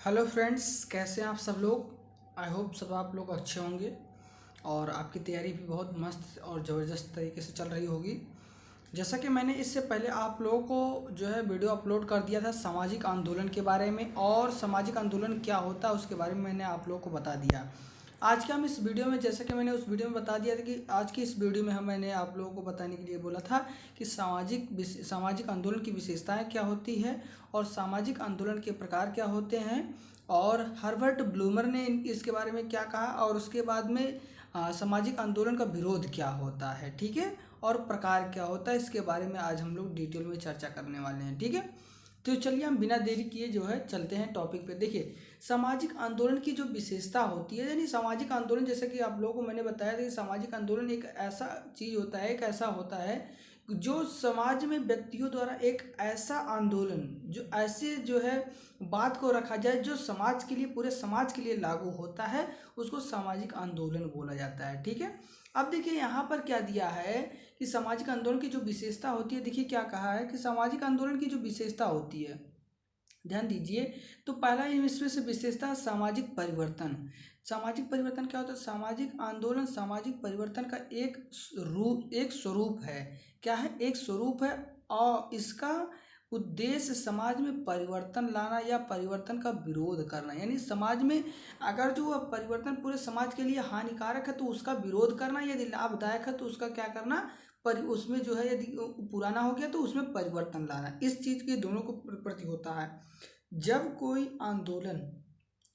Hello friends, कैसे हैं आप सब लोग। आई होप सब आप लोग अच्छे होंगे और आपकी तैयारी भी बहुत मस्त और ज़बरदस्त तरीके से चल रही होगी। जैसा कि मैंने इससे पहले आप लोगों को जो है वीडियो अपलोड कर दिया था सामाजिक आंदोलन के बारे में, और सामाजिक आंदोलन क्या होता है उसके बारे में मैंने आप लोगों को बता दिया। आज के हम इस वीडियो में, जैसा कि मैंने उस वीडियो में बता दिया था कि आज की इस वीडियो में मैंने आप लोगों को बताने के लिए बोला था कि सामाजिक आंदोलन की विशेषताएं क्या होती है और सामाजिक आंदोलन के प्रकार क्या होते हैं, और हर्बर्ट ब्लूमर ने इसके बारे में क्या कहा, और उसके बाद में सामाजिक आंदोलन का विरोध क्या होता है, ठीक है, और प्रकार क्या होता है, इसके बारे में आज हम लोग डिटेल में चर्चा करने वाले हैं। ठीक है, तो चलिए हम बिना देरी किए जो है चलते हैं टॉपिक पे। देखिए, सामाजिक आंदोलन की जो विशेषता होती है, यानी सामाजिक आंदोलन, जैसे कि आप लोगों को मैंने बताया था कि सामाजिक आंदोलन एक ऐसा चीज़ होता है, एक ऐसा होता है जो समाज में व्यक्तियों द्वारा एक ऐसा आंदोलन, जो ऐसे जो है बात को रखा जाए जो समाज के लिए, पूरे समाज के लिए लागू होता है, उसको सामाजिक आंदोलन बोला जाता है। ठीक है, अब देखिए यहाँ पर क्या दिया है कि सामाजिक आंदोलन की जो विशेषता होती है, देखिए क्या कहा है कि सामाजिक आंदोलन की जो विशेषता होती है, ध्यान दीजिए। तो पहला इसमें से विशेषता है सामाजिक परिवर्तन। सामाजिक परिवर्तन क्या होता है? सामाजिक आंदोलन सामाजिक परिवर्तन का एक स्वरूप है। क्या है? एक स्वरूप है, और इसका उद्देश्य समाज में परिवर्तन लाना या परिवर्तन का विरोध करना, यानी समाज में अगर जो परिवर्तन पूरे समाज के लिए हानिकारक है तो उसका विरोध करना, यदि लाभदायक है तो उसका क्या करना, पर उसमें जो है यदि पुराना हो गया तो उसमें परिवर्तन लाना। इस चीज़ के दोनों को प्रति होता है। जब कोई आंदोलन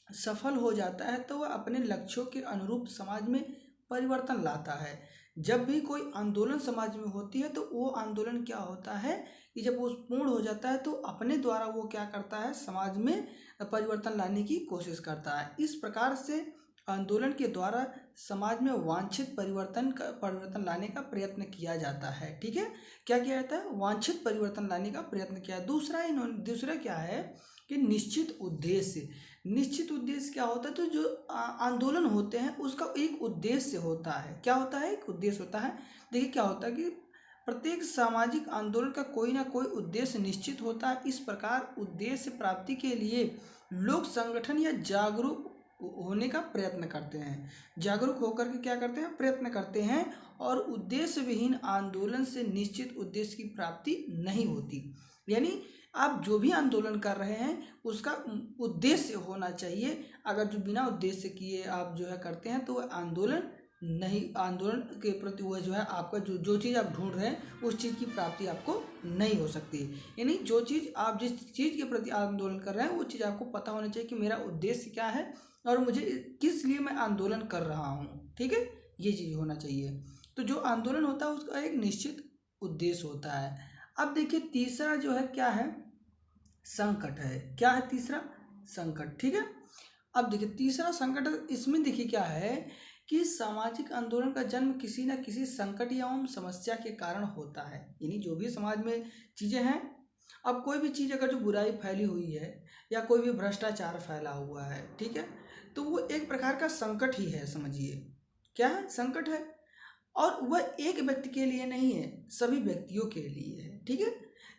सफल हो जाता है तो वह अपने लक्ष्यों के अनुरूप समाज में परिवर्तन लाता है। जब भी कोई आंदोलन समाज में होती है तो वो आंदोलन क्या होता है कि जब वो पूर्ण हो जाता है तो अपने द्वारा वो क्या करता है, समाज में परिवर्तन लाने की कोशिश करता है। इस प्रकार से आंदोलन के द्वारा समाज में वांछित परिवर्तन लाने का प्रयत्न किया जाता है। ठीक है, क्या किया जाता है? वांछित परिवर्तन लाने का प्रयत्न किया। दूसरा क्या है कि निश्चित उद्देश्य। निश्चित उद्देश्य क्या होता है? तो जो आंदोलन होते हैं उसका एक उद्देश्य होता है। क्या होता है? एक उद्देश्य होता है। देखिए क्या होता है कि प्रत्येक सामाजिक आंदोलन का कोई ना कोई उद्देश्य निश्चित होता है। इस प्रकार उद्देश्य प्राप्ति के लिए लोग संगठन या जागरूक होने का प्रयत्न करते हैं। जागरूक होकर के क्या करते हैं? प्रयत्न करते हैं। और उद्देश्य विहीन आंदोलन से निश्चित उद्देश्य की प्राप्ति नहीं होती। यानी आप जो भी आंदोलन कर रहे हैं उसका उद्देश्य होना चाहिए। अगर जो बिना उद्देश्य किए आप जो है करते हैं तो वह आंदोलन नहीं, आंदोलन के प्रति वह जो है आपका जो जो चीज़ आप ढूंढ रहे हैं उस चीज़ की प्राप्ति आपको नहीं हो सकती। यानी जो चीज़ आप जिस चीज़ के प्रति आंदोलन कर रहे हैं वो चीज़ आपको पता होना चाहिए कि मेरा उद्देश्य क्या है और मुझे किस लिए मैं आंदोलन कर रहा हूँ। ठीक है, ये चीज़ होना चाहिए। तो जो आंदोलन होता है उसका एक निश्चित उद्देश्य होता है। अब देखिए तीसरा जो है क्या है? संकट है। क्या है तीसरा? संकट। ठीक है, अब देखिए तीसरा संकट, इसमें देखिए क्या है कि सामाजिक आंदोलन का जन्म किसी न किसी संकट या एवं समस्या के कारण होता है। यानी जो भी समाज में चीज़ें हैं, अब कोई भी चीज़ अगर जो बुराई फैली हुई है या कोई भी भ्रष्टाचार फैला हुआ है, ठीक है, तो वो एक प्रकार का संकट ही है, समझिए। क्या है? संकट है। और वह एक व्यक्ति के लिए नहीं है, सभी व्यक्तियों के लिए है। ठीक है,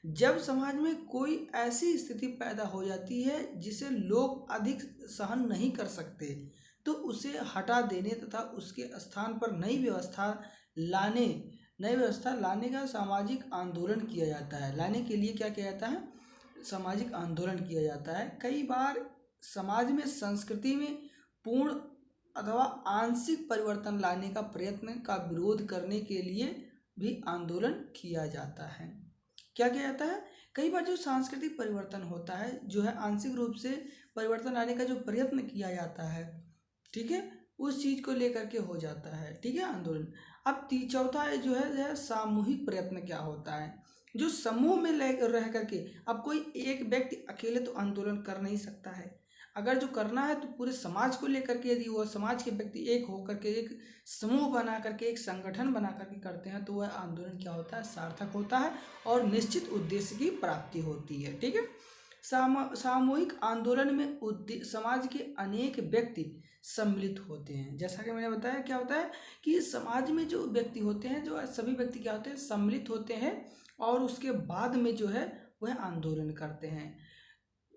जब समाज में कोई ऐसी स्थिति पैदा हो जाती है जिसे लोग अधिक सहन नहीं कर सकते तो उसे हटा देने तथा उसके स्थान पर लाने नई व्यवस्था लाने का सामाजिक आंदोलन किया जाता है। लाने के लिए क्या किया जाता है? सामाजिक आंदोलन किया जाता है। कई बार समाज में संस्कृति में पूर्ण अथवा आंशिक परिवर्तन लाने का प्रयत्न का विरोध करने के लिए भी आंदोलन किया जाता है। क्या किया जाता है? कई बार जो सांस्कृतिक परिवर्तन होता है, जो है आंशिक रूप से परिवर्तन लाने का जो प्रयत्न किया जाता है, ठीक है, उस चीज को लेकर के हो जाता है। ठीक है, आंदोलन। अब चौथा जो है सामूहिक प्रयत्न। क्या होता है? जो समूह में रह करके, अब कोई एक व्यक्ति अकेले तो आंदोलन कर नहीं सकता है। अगर जो करना है तो पूरे समाज को लेकर के, यदि वह समाज के व्यक्ति एक होकर के एक समूह बना करके, एक संगठन बना करके करते हैं तो वह आंदोलन क्या होता है? सार्थक होता है और निश्चित उद्देश्य की प्राप्ति होती है। ठीक है, सामूहिक आंदोलन में समाज के अनेक व्यक्ति सम्मिलित होते हैं। जैसा कि मैंने बताया, क्या होता है कि समाज में जो व्यक्ति होते हैं, जो सभी व्यक्ति क्या होते हैं? सम्मिलित होते हैं और उसके बाद में जो है वह आंदोलन करते हैं।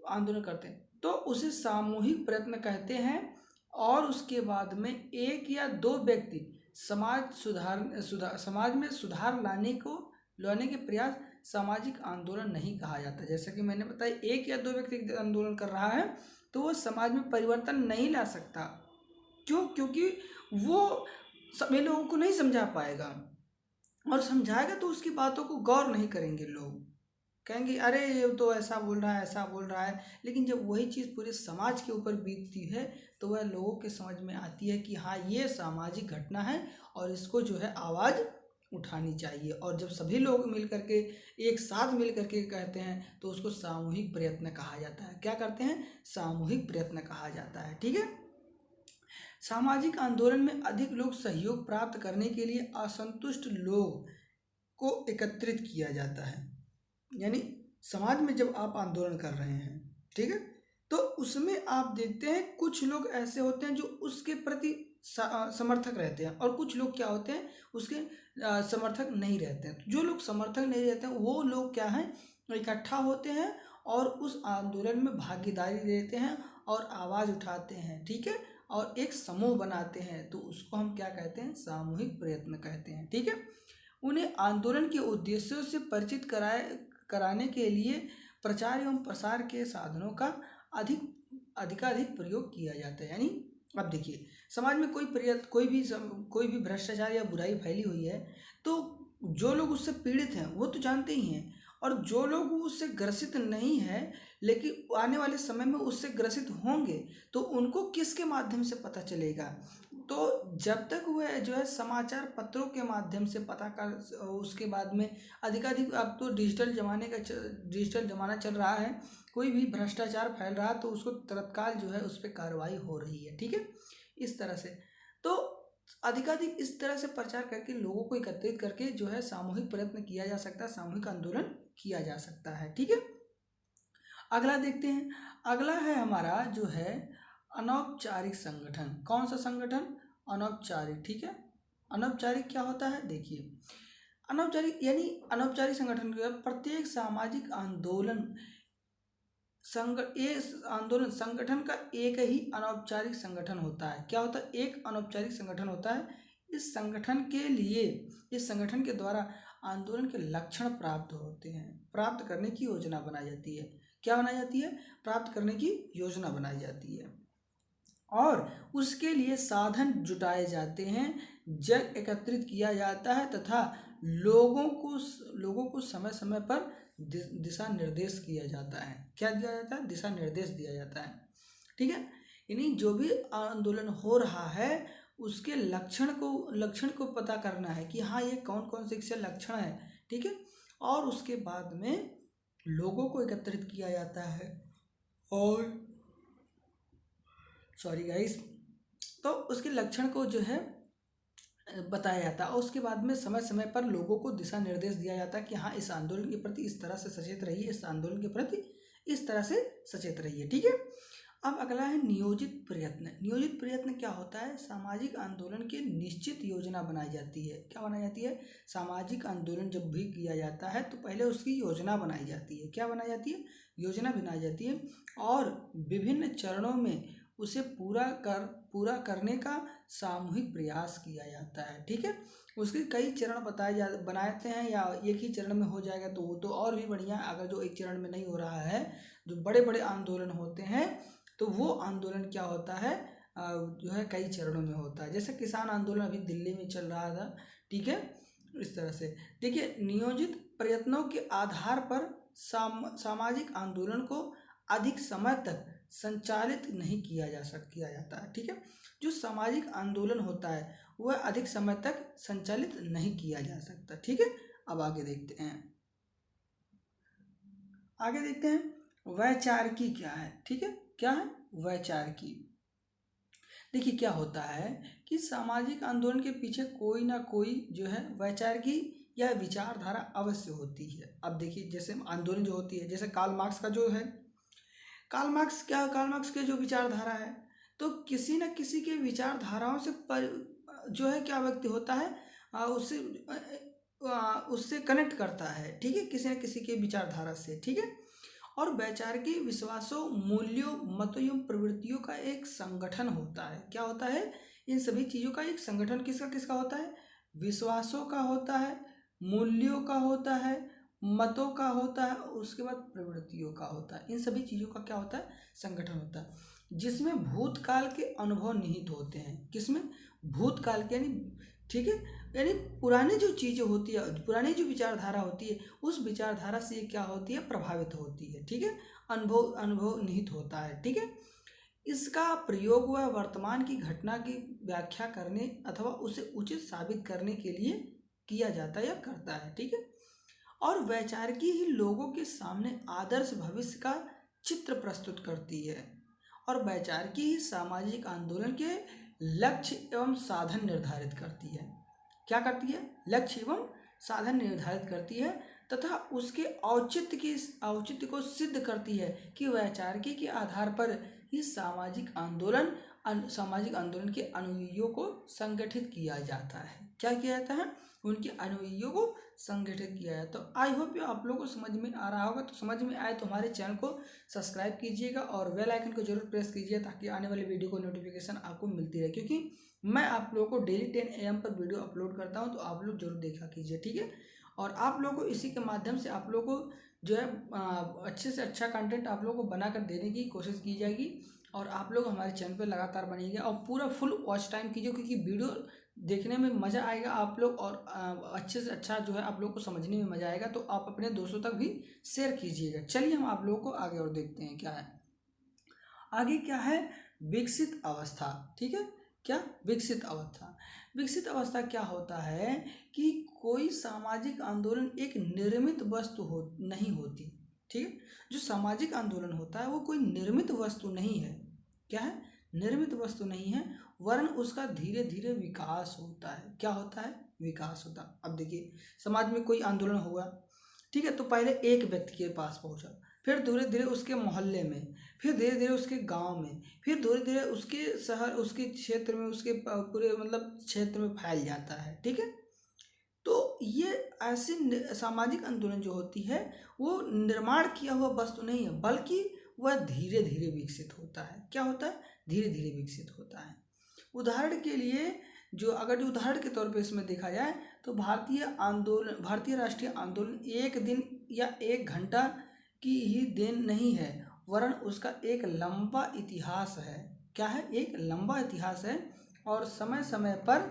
आंदोलन करते हैं तो उसे सामूहिक प्रयत्न कहते हैं। और उसके बाद में एक या दो व्यक्ति समाज में सुधार लाने के प्रयास सामाजिक आंदोलन नहीं कहा जाता। जैसे कि मैंने बताया, एक या दो व्यक्ति आंदोलन कर रहा है तो वो समाज में परिवर्तन नहीं ला सकता। क्यों? क्योंकि वो सभी लोगों को नहीं समझा पाएगा, और समझाएगा तो उसकी बातों को गौर नहीं करेंगे। लोग कहेंगे अरे ये तो ऐसा बोल रहा है, ऐसा बोल रहा है। लेकिन जब वही चीज़ पूरे समाज के ऊपर बीतती है तो वह लोगों के समझ में आती है कि हाँ, ये सामाजिक घटना है और इसको जो है आवाज़ उठानी चाहिए। और जब सभी लोग मिल करके एक साथ मिल करके कहते हैं तो उसको सामूहिक प्रयत्न कहा जाता है। क्या करते हैं? सामूहिक प्रयत्न कहा जाता है। ठीक है। सामाजिक आंदोलन में अधिक लोग सहयोग प्राप्त करने के लिए असंतुष्ट लोग को एकत्रित किया जाता है। यानी समाज में जब आप आंदोलन कर रहे हैं, ठीक है, तो उसमें आप देखते हैं कुछ लोग ऐसे होते हैं जो उसके प्रति समर्थक रहते हैं, और कुछ लोग क्या होते हैं, उसके समर्थक नहीं रहते हैं। तो जो लोग समर्थक नहीं रहते हैं वो लोग क्या हैं, इकट्ठा होते हैं और उस आंदोलन में भागीदारी लेते हैं और आवाज़ उठाते हैं। ठीक है। और एक समूह बनाते हैं, तो उसको हम क्या कहते हैं? सामूहिक प्रयत्न कहते हैं। ठीक है। उन्हें आंदोलन के उद्देश्यों से परिचित कराने के लिए प्रचार एवं प्रसार के साधनों का अधिकाधिक प्रयोग किया जाता है। यानी अब देखिए, समाज में कोई भी भ्रष्टाचार या बुराई फैली हुई है तो जो लोग उससे पीड़ित हैं वो तो जानते ही हैं, और जो लोग उससे ग्रसित नहीं है लेकिन आने वाले समय में उससे ग्रसित होंगे तो उनको किसके माध्यम से पता चलेगा? तो जब तक वह जो है समाचार पत्रों के माध्यम से पता कर, उसके बाद में अधिकाधिक, अब तो डिजिटल ज़माना चल रहा है, कोई भी भ्रष्टाचार फैल रहा है तो उसको तत्काल जो है उस पर कार्रवाई हो रही है। ठीक है। इस तरह से तो अधिकाधिक इस तरह से प्रचार करके लोगों को एकत्रित करके जो है सामूहिक प्रयत्न किया जा सकता है, सामूहिक आंदोलन किया जा सकता है। ठीक है। अगला देखते हैं। अगला है हमारा जो है अनौपचारिक संगठन। कौन सा संगठन? अनौपचारिक। ठीक है। अनौपचारिक क्या होता है? देखिए, अनौपचारिक यानी अनौपचारिक संगठन प्रत्येक सामाजिक संगठन का एक ही अनौपचारिक संगठन होता है। क्या होता है? एक अनौपचारिक संगठन होता है। इस संगठन के द्वारा आंदोलन के लक्षण प्राप्त होते हैं, प्राप्त करने की योजना बनाई जाती है। क्या बनाई जाती है? प्राप्त करने की योजना बनाई जाती है, और उसके लिए साधन जुटाए जाते हैं, जल एकत्रित किया जाता है तथा लोगों को समय समय पर दिशा निर्देश किया जाता है। क्या दिया जाता है? दिशा निर्देश दिया जाता है। ठीक है। यानी जो भी आंदोलन हो रहा है उसके लक्षण को पता करना है कि हाँ, ये कौन कौन से इसके लक्षण है। ठीक है। और उसके बाद में लोगों को एकत्रित किया जाता है, और सॉरी गाइस, तो उसके लक्षण को जो है बताया जाता है, और उसके बाद में समय समय पर लोगों को दिशा निर्देश दिया जाता है कि हाँ, इस आंदोलन के प्रति इस तरह से सचेत रहिए, इस आंदोलन के प्रति इस तरह से सचेत रहिए। ठीक है। अब अगला है नियोजित प्रयत्न। नियोजित प्रयत्न क्या होता है? सामाजिक आंदोलन की निश्चित योजना बनाई जाती है। क्या बनाई जाती है? सामाजिक आंदोलन जब भी किया जाता है तो पहले उसकी योजना बनाई जाती है। क्या बनाई जाती है? योजना बनाई जाती है, और विभिन्न चरणों में उसे पूरा करने का सामूहिक प्रयास किया जाता है। ठीक है। उसके कई चरण बनाते हैं, या एक ही चरण में हो जाएगा तो वो तो और भी बढ़िया। अगर जो एक चरण में नहीं हो रहा है, जो बड़े बड़े आंदोलन होते हैं तो वो आंदोलन क्या होता है, जो है कई चरणों में होता है। जैसे किसान आंदोलन अभी दिल्ली में चल रहा था। ठीक है। इस तरह से देखिए, नियोजित प्रयत्नों के आधार पर सामाजिक आंदोलन को अधिक समय तक संचालित नहीं किया जाता है। ठीक है। जो सामाजिक आंदोलन होता है वह अधिक समय तक संचालित नहीं किया जा सकता। ठीक है। अब आगे देखते हैं वैचारिकी क्या है। ठीक है। क्या है? वैचारिकी। देखिए, क्या होता है कि सामाजिक आंदोलन के पीछे कोई ना कोई जो है वैचारिकी या विचारधारा अवश्य होती है। अब देखिए, जैसे आंदोलन जो होती है, जैसे कार्ल मार्क्स का जो है, कार्ल मार्क्स के जो विचारधारा है, तो किसी न किसी के विचारधाराओं से जो है क्या व्यक्ति होता है, उससे कनेक्ट करता है। ठीक है। किसी न किसी के विचारधारा से। ठीक है। और वैचारिकी विश्वासों, मूल्यों, मतों एवं प्रवृत्तियों का एक संगठन होता है। क्या होता है? इन सभी चीज़ों का एक संगठन किसका किसका होता है? विश्वासों का होता है, मूल्यों का होता है, मतों का होता है, उसके बाद प्रवृत्तियों का होता है। इन सभी चीज़ों का क्या होता है? संगठन होता है, जिसमें भूतकाल के अनुभव निहित होते हैं। किसमें? भूतकाल के, यानी ठीक है, यानी पुरानी जो चीज़ें होती है, पुरानी जो विचारधारा होती है, उस विचारधारा से ये क्या होती है? प्रभावित होती है। ठीक है, अनुभव अनुभव निहित होता है। ठीक है, इसका प्रयोग वह वर्तमान की घटना की व्याख्या करने अथवा उसे उचित साबित करने के लिए किया जाता है या करता है। ठीक है, और वैचारिकी ही लोगों के सामने आदर्श भविष्य का चित्र प्रस्तुत करती है, और वैचारिकी ही सामाजिक आंदोलन के लक्ष्य एवं साधन निर्धारित करती है। क्या करती है? लक्ष्य एवं साधन निर्धारित करती है तथा उसके औचित्य को सिद्ध करती है कि वैचारिकी के आधार पर ही सामाजिक आंदोलन के अनुयायियों को संगठित किया जाता है। क्या किया जाता है? उनके अनुयायियों को संगठित किया जाए। तो आई होप आप लोगों को समझ में आ रहा होगा। तो समझ में आए तो हमारे चैनल को सब्सक्राइब कीजिएगा और बेल आइकन को जरूर प्रेस कीजिए, ताकि आने वाली वीडियो को नोटिफिकेशन आपको मिलती रहे, क्योंकि मैं आप लोगों को डेली 10 AM पर वीडियो अपलोड करता हूं, तो आप लोग जरूर देखा कीजिए। ठीक है, और आप लोगों को इसी के माध्यम से आप लोगों को जो है अच्छे से अच्छा कंटेंट आप लोगों को बनाकर देने की कोशिश की जाएगी, और आप लोग हमारे चैनल पर लगातार बनिएगा और पूरा फुल वॉच टाइम कीजिए, क्योंकि वीडियो देखने में मज़ा आएगा आप लोग, और अच्छे से अच्छा जो है आप लोग को समझने में मज़ा आएगा। तो आप अपने दोस्तों तक भी शेयर कीजिएगा। चलिए हम आप लोगों को आगे और देखते हैं क्या है। आगे क्या है? विकसित अवस्था। ठीक है, क्या? विकसित अवस्था। विकसित अवस्था क्या होता है कि कोई सामाजिक आंदोलन एक निर्मित वस्तु नहीं होती। ठीक है, जो सामाजिक आंदोलन होता है वो कोई निर्मित वस्तु नहीं है। क्या है? निर्मित वस्तु नहीं है, वरन उसका धीरे धीरे विकास होता है। क्या होता है? विकास होता है। अब देखिए, समाज में कोई आंदोलन हुआ, ठीक है, तो पहले एक व्यक्ति के पास पहुंचा, फिर धीरे धीरे उसके मोहल्ले में, फिर धीरे धीरे उसके गांव में, फिर धीरे धीरे उसके शहर, उसके क्षेत्र में, उसके पूरे मतलब क्षेत्र में फैल जाता है। ठीक है, तो ये ऐसी सामाजिक आंदोलन जो होती है वो निर्माण किया हुआ वस्तु नहीं है, बल्कि वह धीरे धीरे विकसित होता है। क्या होता है? धीरे धीरे विकसित होता है। उदाहरण के लिए जो उदाहरण के तौर पे इसमें देखा जाए तो भारतीय राष्ट्रीय आंदोलन एक दिन या एक घंटा की ही देन नहीं है, वरन उसका एक लंबा इतिहास है। क्या है? एक लंबा इतिहास है, और समय समय पर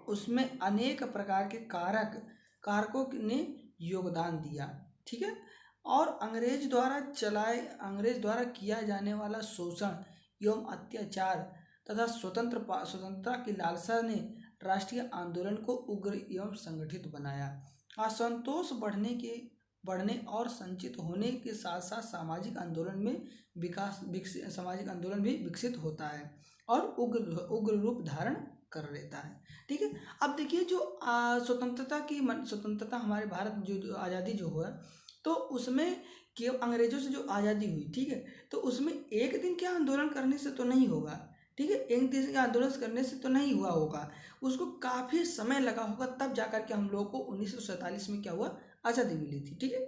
उसमें अनेक प्रकार के कारकों ने योगदान दिया। ठीक है, और अंग्रेज द्वारा किया जाने वाला शोषण एवं अत्याचार तथा स्वतंत्रता की लालसा ने राष्ट्रीय आंदोलन को उग्र एवं संगठित बनाया। असंतोष बढ़ने और संचित होने के साथ साथ सामाजिक आंदोलन भी विकसित होता है और उग्र रूप धारण कर लेता है। ठीक है, अब देखिए, जो स्वतंत्रता हमारे भारत जो आज़ादी जो हुआ, तो उसमें केवल अंग्रेजों से जो आज़ादी हुई, ठीक है, तो उसमें एक दिन के आंदोलन करने से तो नहीं होगा। ठीक है, एक दिन के आंदोलन करने से तो नहीं हुआ होगा, उसको काफ़ी समय लगा होगा, तब जाकर के हम लोगों को 1947 में क्या हुआ? आज़ादी मिली थी। ठीक है,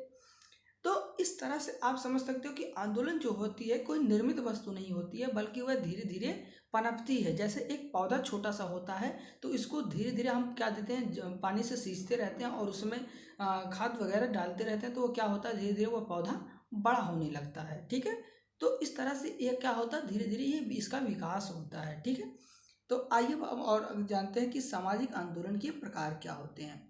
तो इस तरह से आप समझ सकते हो कि आंदोलन जो होती है कोई निर्मित वस्तु नहीं होती है, बल्कि वह धीरे धीरे पनपती है। जैसे एक पौधा छोटा सा होता है, तो इसको धीरे धीरे हम क्या देते हैं? पानी से सींचते रहते हैं और उसमें खाद वगैरह डालते रहते हैं, तो वो क्या होता है? धीरे धीरे वो पौधा बड़ा होने लगता है। ठीक है, तो इस तरह से ये क्या होता है? धीरे धीरे ये इसका विकास होता है। ठीक है, तो आइए अब और जानते हैं कि सामाजिक आंदोलन के प्रकार क्या होते हैं।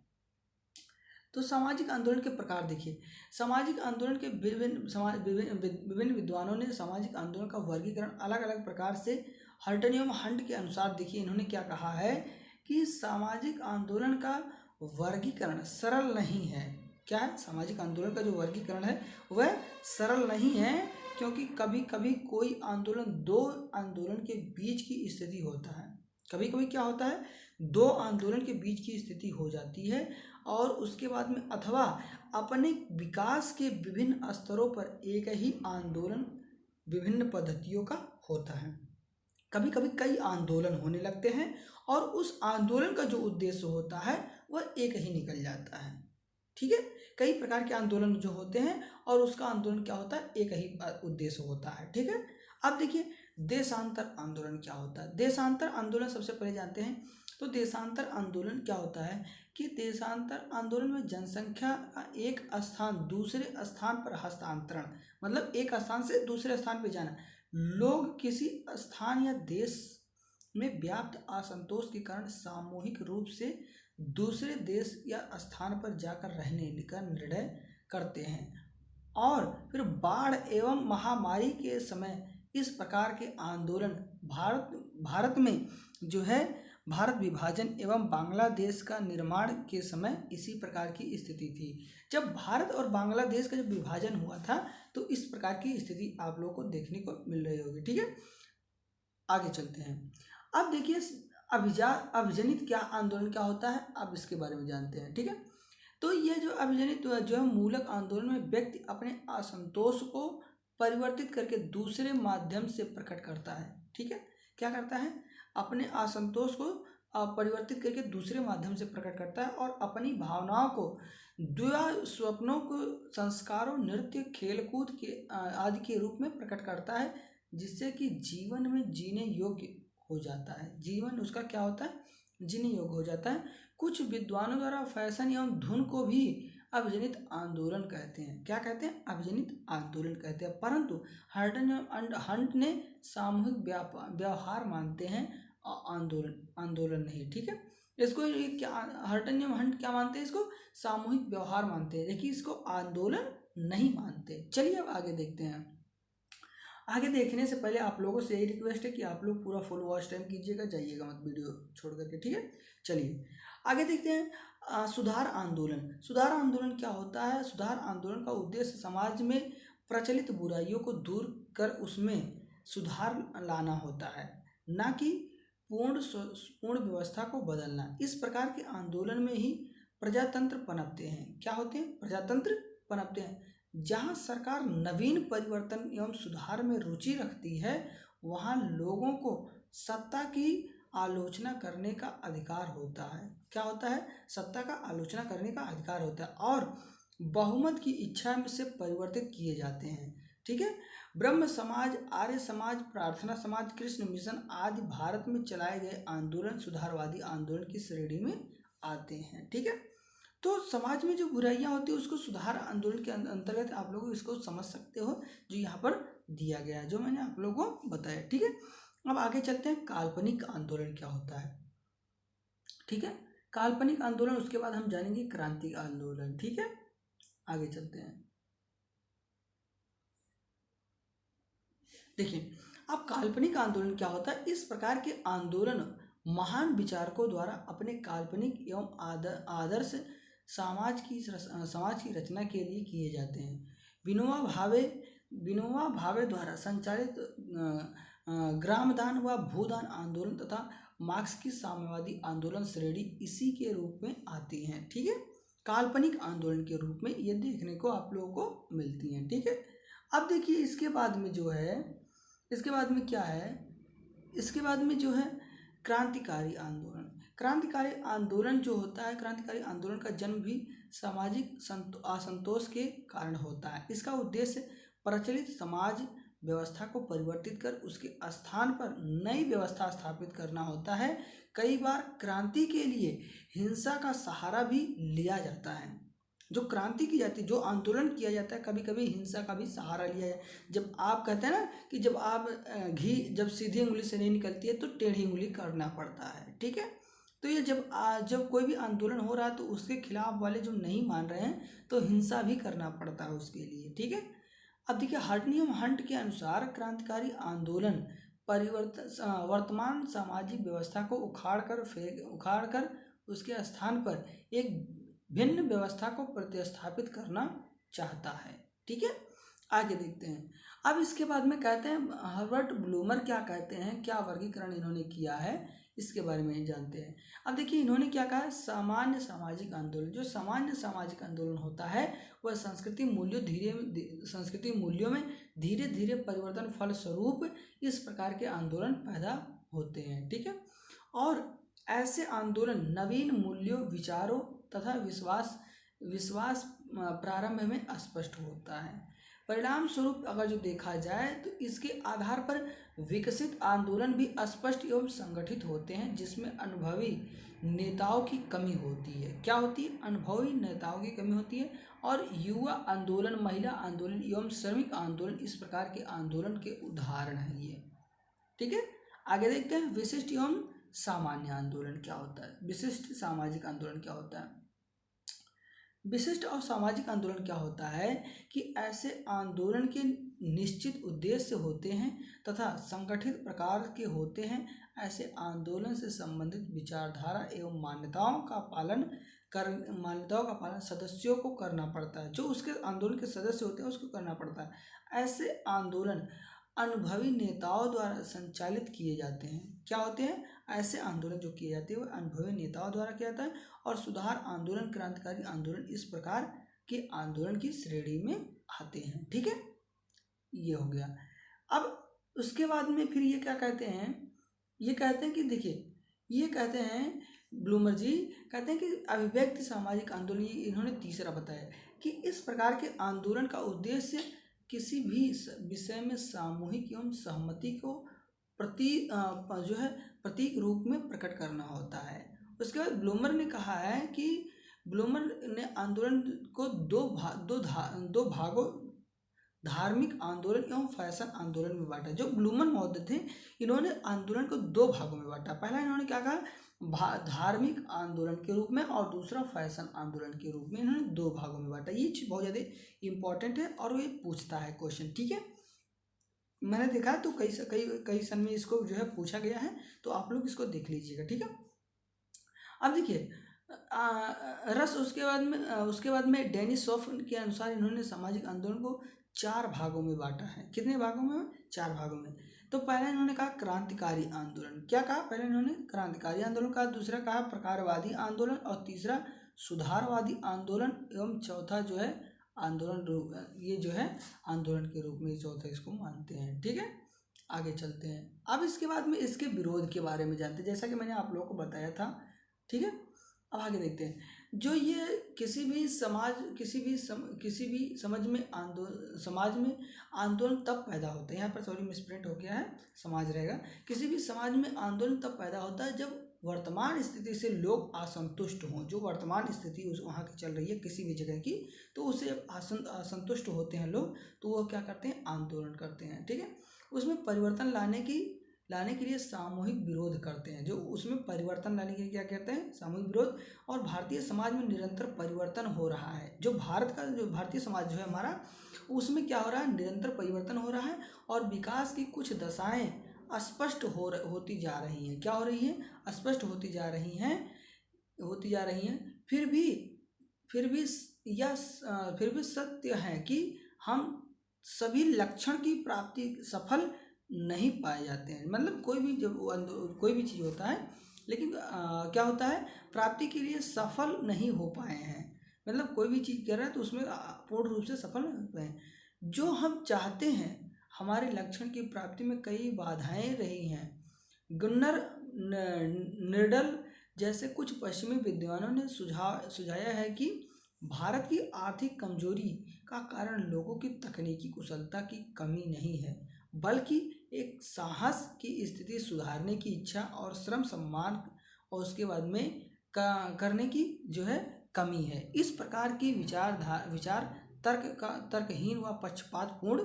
तो सामाजिक आंदोलन के प्रकार देखिए, सामाजिक आंदोलन के विभिन्न विद्वानों ने सामाजिक आंदोलन का वर्गीकरण अलग अलग प्रकार से हर्टन एवं हंट के अनुसार देखिए, इन्होंने क्या कहा है कि सामाजिक आंदोलन का वर्गीकरण सरल नहीं है। क्या है? सामाजिक आंदोलन का जो वर्गीकरण है वह सरल नहीं है, क्योंकि कभी कभी कोई आंदोलन दो आंदोलन के बीच की स्थिति होता है। कभी कभी क्या होता है? दो आंदोलन के बीच की स्थिति हो जाती है, और उसके बाद में अथवा अपने विकास के विभिन्न स्तरों पर एक ही आंदोलन विभिन्न पद्धतियों का होता है। कभी कभी कई आंदोलन होने लगते हैं, और उस आंदोलन का जो उद्देश्य होता है वह एक ही निकल जाता है। ठीक है, कई प्रकार के आंदोलन जो होते हैं और उसका आंदोलन क्या होता है, एक ही उद्देश्य होता है। ठीक है, अब देखिए देशांतर आंदोलन क्या होता है। देशांतर आंदोलन सबसे पहले जानते हैं। तो देशांतर आंदोलन क्या होता है कि देशांतर आंदोलन में जनसंख्या का एक स्थान दूसरे स्थान पर हस्तांतरण, मतलब एक स्थान से दूसरे स्थान पर जाना। लोग किसी स्थान या देश में व्याप्त असंतोष के कारण सामूहिक रूप से दूसरे देश या स्थान पर जाकर रहने का निर्णय करते हैं और फिर बाढ़ एवं महामारी के समय इस प्रकार के आंदोलन भारत में जो है भारत विभाजन एवं बांग्लादेश का निर्माण के समय इसी प्रकार की स्थिति थी। जब भारत और बांग्लादेश का जब विभाजन हुआ था तो इस प्रकार की स्थिति आप लोगों को देखने को मिल रही होगी। ठीक है, आगे चलते हैं। अब देखिए अभिजनित क्या आंदोलन क्या होता है, अब इसके बारे में जानते हैं। ठीक है, तो ये जो अभिजनित जो है मूलक आंदोलन में व्यक्ति अपने असंतोष को परिवर्तित करके दूसरे माध्यम से प्रकट करता है। ठीक है, क्या करता है, अपने असंतोष को परिवर्तित करके दूसरे माध्यम से प्रकट करता है और अपनी भावनाओं को स्वप्नों को संस्कारों, नृत्य, खेलकूद के आदि के रूप में प्रकट करता है, जिससे कि जीवन में जीने योग्य हो जाता है। जीवन उसका क्या होता है, जीने योग्य हो जाता है। कुछ विद्वानों द्वारा फैशन एवं धुन को भी अभिजनित आंदोलन कहते हैं। क्या कहते हैं, अभिजनित आंदोलन कहते हैं। परंतु हंट ने सामूहिक व्यवहार मानते हैं, आंदोलन नहीं। ठीक है, इसको क्या हर्टन एवं हंट क्या मानते हैं, इसको सामूहिक व्यवहार मानते हैं, लेकिन इसको आंदोलन नहीं मानते। चलिए अब आगे देखते हैं। आगे देखने से पहले आप लोगों से यही रिक्वेस्ट है कि आप लोग पूरा फुल वॉच टाइम कीजिएगा, जाइएगा मत वीडियो छोड़ करके। ठीक है, चलिए आगे देखते हैं। सुधार आंदोलन। सुधार आंदोलन क्या होता है। सुधार आंदोलन का उद्देश्य समाज में प्रचलित बुराइयों को दूर कर उसमें सुधार लाना होता है, ना कि पूर्ण व्यवस्था को बदलना। इस प्रकार के आंदोलन में ही प्रजातंत्र पनपते हैं। क्या होते हैं, प्रजातंत्र पनपते हैं। जहाँ सरकार नवीन परिवर्तन एवं सुधार में रुचि रखती है वहाँ लोगों को सत्ता की आलोचना करने का अधिकार होता है। क्या होता है, सत्ता का आलोचना करने का अधिकार होता है और बहुमत की इच्छा से परिवर्तित किए जाते हैं। ठीक है, ब्रह्म समाज, आर्य समाज, प्रार्थना समाज, कृष्ण मिशन आदि भारत में चलाए गए आंदोलन सुधारवादी आंदोलन की श्रेणी में आते हैं। ठीक है, तो समाज में जो बुराइयां होती है उसको सुधार आंदोलन के अंतर्गत आप लोग इसको समझ सकते हो, जो यहाँ पर दिया गया है, जो मैंने आप लोगों को बताया। ठीक है, अब आगे चलते हैं। काल्पनिक आंदोलन क्या होता है। ठीक है, काल्पनिक आंदोलन, उसके बाद हम जानेंगे क्रांतिक आंदोलन। ठीक है, आगे चलते हैं। देखिए अब काल्पनिक आंदोलन क्या होता है। इस प्रकार के आंदोलन महान विचारकों द्वारा अपने काल्पनिक एवं आदर्श समाज की रचना के लिए किए जाते हैं। विनोबा भावे द्वारा संचालित ग्रामदान व भूदान आंदोलन तथा मार्क्स की साम्यवादी आंदोलन श्रेणी इसी के रूप में आती हैं। ठीक है, काल्पनिक आंदोलन के रूप में ये देखने को आप लोगों को मिलती हैं। ठीक है, अब देखिए इसके बाद में जो है, इसके बाद में क्या है, इसके बाद में जो है क्रांतिकारी आंदोलन। क्रांतिकारी आंदोलन जो होता है, क्रांतिकारी आंदोलन का जन्म भी सामाजिक असंतोष के कारण होता है। इसका उद्देश्य प्रचलित समाज व्यवस्था को परिवर्तित कर उसके स्थान पर नई व्यवस्था स्थापित करना होता है। कई बार क्रांति के लिए हिंसा का सहारा भी लिया जाता है। जो क्रांति की जाती है, जो आंदोलन किया जाता है, कभी कभी हिंसा का भी सहारा लिया जाए। जब आप कहते हैं ना कि जब आप घी जब सीधी उंगली से नहीं निकलती है तो टेढ़ी उंगली करना पड़ता है। ठीक है, तो ये जब कोई भी आंदोलन हो रहा है तो उसके खिलाफ वाले जो नहीं मान रहे हैं तो हिंसा भी करना पड़ता है उसके लिए। ठीक है, अब देखिए हर्टनियम हंट के अनुसार क्रांतिकारी आंदोलन वर्तमान सामाजिक व्यवस्था को उखाड़ कर उसके स्थान पर एक भिन्न व्यवस्था को प्रतिस्थापित करना चाहता है। ठीक है, आगे देखते हैं। अब इसके बाद में कहते हैं हर्बर्ट ब्लूमर क्या कहते हैं, क्या वर्गीकरण इन्होंने किया है, इसके बारे में ही जानते हैं। अब देखिए इन्होंने क्या कहा है, सामान्य सामाजिक आंदोलन। जो सामान्य सामाजिक आंदोलन होता है वह संस्कृति मूल्यों में धीरे धीरे परिवर्तन फलस्वरूप इस प्रकार के आंदोलन पैदा होते हैं। ठीक है, और ऐसे आंदोलन नवीन मूल्यों, विचारों तथा विश्वास प्रारंभ में स्पष्ट होता है। परिणाम स्वरूप अगर जो देखा जाए तो इसके आधार पर विकसित आंदोलन भी स्पष्ट एवं संगठित होते हैं, जिसमें अनुभवी नेताओं की कमी होती है। क्या होती है? अनुभवी नेताओं की कमी होती है। और युवा आंदोलन, महिला आंदोलन एवं श्रमिक आंदोलन इस प्रकार के आंदोलन के उदाहरण हैं ये। ठीक है, आगे देखते हैं विशिष्ट एवं सामान्य आंदोलन क्या होता है। विशिष्ट सामाजिक आंदोलन क्या होता है? विशिष्ट और सामाजिक आंदोलन क्या होता है कि ऐसे आंदोलन के निश्चित उद्देश्य होते हैं तथा संगठित प्रकार के होते हैं। ऐसे आंदोलन से संबंधित विचारधारा एवं मान्यताओं का पालन सदस्यों को करना पड़ता है। जो उसके आंदोलन के सदस्य होते हैं उसको करना पड़ता है। ऐसे आंदोलन अनुभवी नेताओं द्वारा संचालित किए जाते हैं। क्या होते हैं? ऐसे आंदोलन जो किए जाते हैं वो अनुभवी नेताओं द्वारा किया जाता है। और सुधार आंदोलन, क्रांतिकारी आंदोलन इस प्रकार के आंदोलन की श्रेणी में आते हैं। ठीक है, ये हो गया। अब उसके बाद में फिर ये क्या कहते हैं? ये कहते हैं कि देखिए, ये कहते हैं ब्लूमर जी कहते हैं कि अभिव्यक्ति सामाजिक आंदोलन, इन्होंने तीसरा बताया कि इस प्रकार के आंदोलन का उद्देश्य किसी भी विषय में सामूहिक एवं सहमति को प्रतीक रूप में प्रकट करना होता है। उसके बाद ब्लूमर ने कहा है कि ब्लूमर ने आंदोलन को दो भागों, धार्मिक आंदोलन एवं फैशन आंदोलन में बांटा। जो ब्लूमर महोदय थे इन्होंने आंदोलन को दो भागों में बांटा। पहला इन्होंने क्या कहा? धार्मिक आंदोलन के रूप में, और दूसरा फैशन आंदोलन के रूप में। इन्होंने दो भागों में बांटा। ये चीज़ बहुत ज़्यादा इंपॉर्टेंट है और ये पूछता है क्वेश्चन। ठीक है, मैंने देखा तो कई सन में इसको जो है पूछा गया है, तो आप लोग इसको देख लीजिएगा। ठीक है, अब देखिए उसके बाद में डेनिस सॉफ के अनुसार इन्होंने सामाजिक आंदोलन को 4 भागों में बांटा है। कितने भागों में? 4 भागों में। तो पहला इन्होंने कहा क्रांतिकारी आंदोलन। क्या कहा? पहले इन्होंने क्रांतिकारी आंदोलन कहा, दूसरा कहा प्रकारवादी आंदोलन, और तीसरा सुधारवादी आंदोलन, एवं चौथा जो है आंदोलन रूप, ये जो है आंदोलन के रूप में चौथा इसको मानते हैं। ठीक है, आगे चलते हैं। अब इसके बाद में इसके विरोध के बारे में जानते हैं, जैसा कि मैंने आप लोगों को बताया था। ठीक है, अब आगे देखते हैं। जो ये किसी भी समाज में आंदोलन तब पैदा होता है, यहाँ पर सॉरी मिसप्रिंट हो गया है, समाज रहेगा। किसी भी समाज में आंदोलन तब पैदा होता है जब वर्तमान स्थिति से लोग असंतुष्ट हों। जो वर्तमान स्थिति उस वहाँ की चल रही है किसी भी जगह की, तो उससे असंतुष्ट होते हैं लोग, तो वो क्या करते हैं? आंदोलन करते हैं। ठीक है, उसमें परिवर्तन लाने के लिए सामूहिक विरोध करते हैं। जो उसमें परिवर्तन लाने के लिए क्या कहते हैं? सामूहिक विरोध। और भारतीय समाज में निरंतर परिवर्तन हो रहा है। जो भारतीय समाज जो है हमारा, उसमें क्या हो रहा है? निरंतर परिवर्तन हो रहा है, और विकास की कुछ दशाएं अस्पष्ट होती जा रही हैं। क्या हो रही है? स्पष्ट होती जा रही हैं। फिर भी सत्य है कि हम सभी लक्षण की प्राप्ति सफल नहीं पाए जाते हैं। मतलब कोई भी चीज़ होता है, लेकिन क्या होता है? प्राप्ति के लिए सफल नहीं हो पाए हैं। मतलब कोई भी चीज़ कर रहा है तो उसमें पूर्ण रूप से सफल नहीं हो पाए। जो हम चाहते हैं, हमारे लक्षण की प्राप्ति में कई बाधाएं रही हैं। गुन्नर निर्डल जैसे कुछ पश्चिमी विद्वानों ने सुझाया है कि भारत की आर्थिक कमजोरी का कारण लोगों की तकनीकी कुशलता की कमी नहीं है, बल्कि एक साहस की स्थिति सुधारने की इच्छा और श्रम सम्मान और उसके बाद में करने की जो है कमी है। इस प्रकार की विचार तर्कहीन व पक्षपातपूर्ण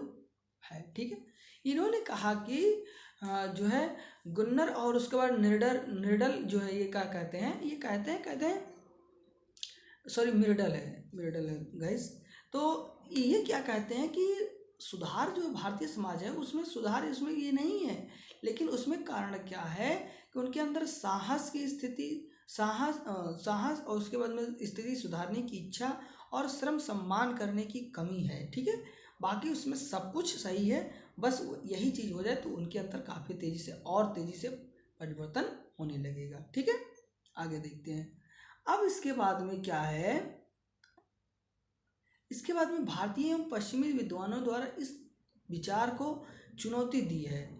है। ठीक है, इन्होंने कहा कि जो है गुन्नर और उसके बाद निर्डल जो है ये क्या कहते हैं? ये कहते हैं सॉरी मिर्डल है गाइस। तो ये क्या कहते हैं कि सुधार जो भारतीय समाज है उसमें सुधार इसमें ये नहीं है, लेकिन उसमें कारण क्या है कि उनके अंदर साहस और उसके बाद में स्थिति सुधारने की इच्छा और श्रम सम्मान करने की कमी है। ठीक है, बाकी उसमें सब कुछ सही है, बस यही चीज़ हो जाए तो उनके अंदर काफ़ी तेज़ी से परिवर्तन होने लगेगा। ठीक है, आगे देखते हैं। अब इसके बाद में क्या है? इसके बाद में भारतीय एवं पश्चिमी विद्वानों द्वारा इस विचार को चुनौती दी है।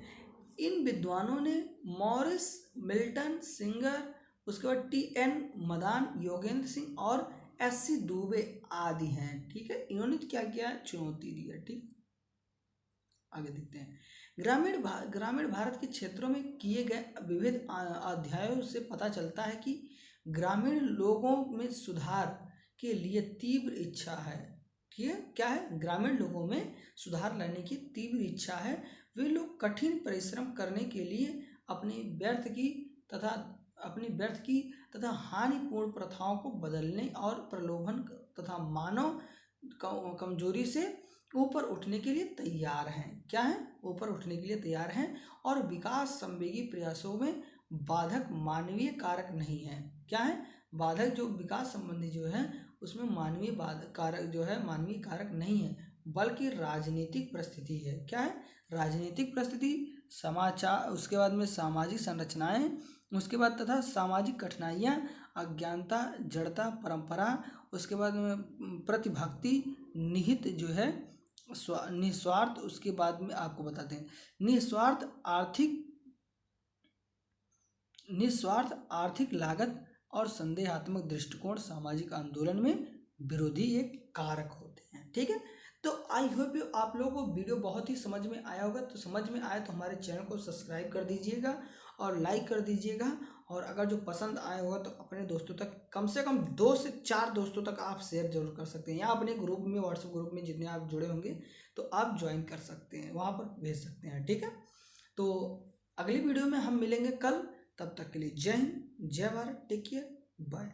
इन विद्वानों ने मॉरिस, मिल्टन, सिंगर, उसके बाद T.N. मदान, योगेंद्र सिंह और एस.सी. दुबे आदि हैं। ठीक है, इन्होंने क्या किया, चुनौती दी है। ठीक, आगे देखते हैं। ग्रामीण भारत के क्षेत्रों में किए गए विविध अध्ययनों से पता चलता है कि ग्रामीण लोगों में सुधार के लिए तीव्र इच्छा है। ठीक है, क्या है, ग्रामीण लोगों में सुधार लाने की तीव्र इच्छा है। वे लोग कठिन परिश्रम करने के लिए अपनी व्यर्थ की तथा हानिपूर्ण प्रथाओं को बदलने और प्रलोभन तथा मानव कमजोरी से ऊपर उठने के लिए तैयार हैं। क्या है, ऊपर उठने के लिए तैयार हैं और विकास संवेगी प्रयासों में बाधक मानवीय कारक नहीं है। क्या है, बाधक जो विकास संबंधी जो है उसमें मानवीय कारक जो है मानवीय कारक नहीं है, बल्कि राजनीतिक परिस्थिति है। क्या है, राजनीतिक परिस्थिति, समाचार, उसके बाद में सामाजिक संरचनाएं, उसके बाद तथा सामाजिक कठिनाइयाँ, अज्ञानता, जड़ता, परंपरा, उसके बाद में प्रतिभक्ति, निहित जो है निस्वार्थ, उसके बाद में आपको बताते हैं निस्वार्थ आर्थिक लागत और संदेहात्मक दृष्टिकोण सामाजिक आंदोलन में विरोधी एक कारक होते हैं। ठीक है, तो आई होप आप लोगों को वीडियो बहुत ही समझ में आया होगा। तो समझ में आया तो हमारे चैनल को सब्सक्राइब कर दीजिएगा और लाइक कर दीजिएगा, और अगर जो पसंद आया होगा तो अपने दोस्तों तक, कम से कम 2 से 4 दोस्तों तक आप शेयर जरूर कर सकते हैं, या अपने ग्रुप में, व्हाट्सएप ग्रुप में जितने आप जुड़े होंगे तो आप ज्वाइन कर सकते हैं, वहाँ पर भेज सकते हैं। ठीक है, तो अगली वीडियो में हम मिलेंगे कल, तब तक के लिए जय हिंद, जय भारत, टेक केयर, बाय।